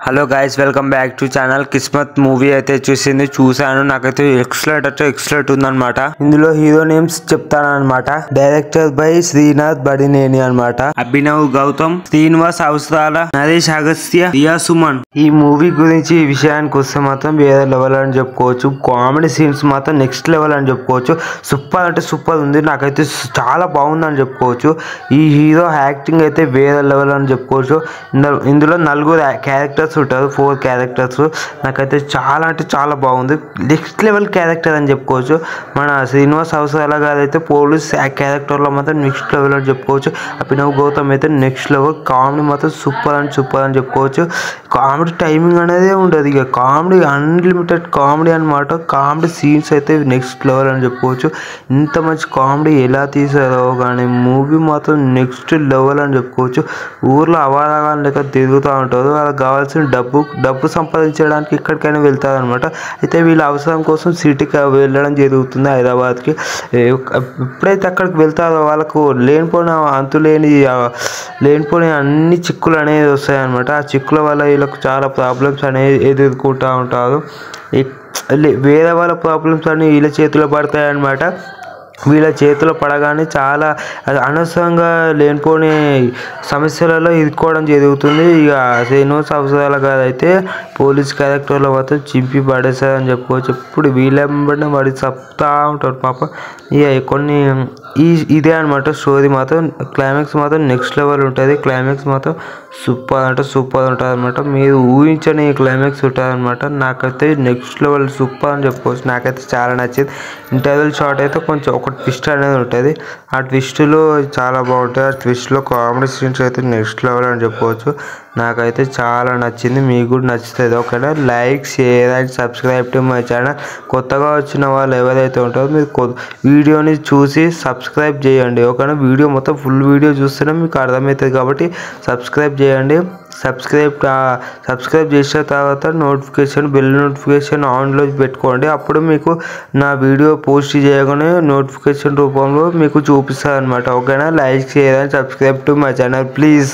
Hello guys, welcome back to channel. Kismat movie అయితే చూసాను. నాకైతే ఎక్సలెంట్ ఉందన్నమాట. ఇందులో హీరో నేమ్స్ చెప్తానన్నమాట. డైరెక్టర్ బై శ్రీనాథ్ బడినేని అన్నమాట. అభినవ్ గౌతమ్, శ్రీనివాస్ అవసరాల, నరేష్ అగస్త్య, రియా సుమన్. ఈ మూవీ గురించి విషయానికి వస్తే మాత్రం వేరే లెవెల్ అని చెప్పుకోవచ్చు. కామెడీ సీన్స్ మాత్రం నెక్స్ట్ లెవెల్ అని చెప్పుకోవచ్చు. సూపర్ అంటే సూపర్ ఉంది. నాకైతే చాలా బాగుందని చెప్పుకోవచ్చు. ఈ హీరో యాక్టింగ్ అయితే వేరే లెవెల్ అని చెప్పుకోవచ్చు. ఇందులో నలుగురు క్యారెక్టర్స్ ఉంటారు, 4 క్యారెక్టర్స్. నాకైతే చాలా అంటే చాలా బాగుంది. నెక్స్ట్ లెవెల్ క్యారెక్టర్ అని చెప్పుకోవచ్చు. మన శ్రీనివాస్ అవసరాల గారు అయితే పోలీస్ క్యారెక్టర్లో మాత్రం నెక్స్ట్ లెవెల్ అని చెప్పుకోవచ్చు. అభినవ్ గౌతమ్ అయితే నెక్స్ట్ లెవెల్. కామెడీ మాత్రం సూపర్ అని చెప్పుకోవచ్చు. కామెడీ టైమింగ్ అనేది ఉండదు. ఇక కామెడీ అన్లిమిటెడ్ కామెడీ అనమాట. కామెడీ సీన్స్ అయితే నెక్స్ట్ లెవెల్ అని చెప్పుకోవచ్చు. ఇంత మంచి కామెడీ ఎలా తీసారో కానీ మూవీ మాత్రం నెక్స్ట్ లెవెల్ అని చెప్పుకోవచ్చు. ఊర్లో అవారాగా లెక్క తిరుగుతూ ఉంటారు. వాళ్ళకి కావాల్సిన డబ్బు సంపాదించడానికి ఎక్కడికైనా వెళ్తారు అనమాట. అయితే వీళ్ళ అవసరం కోసం సిటీకి వెళ్ళడం జరుగుతుంది, హైదరాబాద్కి. ఎప్పుడైతే అక్కడికి వెళ్తారో వాళ్ళకు లేనిపోని అన్ని చిక్కులు అనేది వస్తాయన్నమాట. ఆ చిక్కుల వల్ల వీళ్ళకు చాలా ప్రాబ్లమ్స్ అనేది ఎదుర్కొంటూ ఉంటారు. వేరే వాళ్ళ ప్రాబ్లమ్స్ అన్ని వీళ్ళ చేతిలో పడతాయన్నమాట. వీళ్ళ చేతిలో పడగానే చాలా అనవసరంగా లేనిపోని సమస్యలలో ఇరుక్కోవడం జరుగుతుంది. ఇక శ్రీనివాస్ అవసరాల గారు అయితే పోలీస్ క్యారెక్టర్లో మాత్రం చింపి పడేస్తారని చెప్పుకోవచ్చు. ఇప్పుడు వీళ్ళెంబడిన వాడి చెప్తా ఉంటారు పాప. ఇక కొన్ని ఇదే అనమాట స్టోరీ. మాత్రం క్లైమాక్స్ మాత్రం నెక్స్ట్ లెవెల్ ఉంటుంది. క్లైమాక్స్ మాత్రం సూపర్ అంటే సూపర్ ఉంటుంది అనమాట. మీరు ఊహించని క్లైమాక్స్ ఉంటుంది అనమాట. నాకైతే నెక్స్ట్ లెవెల్ సూపర్ అని చెప్పుకోవచ్చు. నాకైతే చాలా నచ్చింది. ఇంటర్వెల్ షాట్ అయితే కొంచెం ఒక ట్విస్ట్ అనేది ఉంటుంది. ఆ ట్విస్ట్లో చాలా బాగుంటుంది. ఆ ట్విస్ట్లో కామెడీ సీన్స్ అయితే నెక్స్ట్ లెవెల్ అని చెప్పుకోవచ్చు. నాకైతే చాలా నచ్చింది. మీకు కూడా నచ్చుతుంది. ఓకేనా? Like, share and subscribe to my channel. కొత్తగా వచ్చిన వాళ్ళు ఎవరైతే ఉంటారో మీరు వీడియోని చూసి సబ్స్క్రైబ్ చేయండి. ఓకేనా? వీడియో మొత్తం ఫుల్ వీడియో చూస్తేనే మీకు అర్థమవుతుంది కాబట్టి సబ్స్క్రైబ్ చేయండి. సబ్స్క్రైబ్ చేసిన తర్వాత బెల్ నోటిఫికేషన్ ఆన్లో పెట్టుకోండి. అప్పుడు మీకు నా వీడియో పోస్ట్ చేయగానే నోటిఫికేషన్ రూపంలో మీకు చూపిస్తుంది అనమాట. ఓకేనా? Like, share and subscribe to my channel please.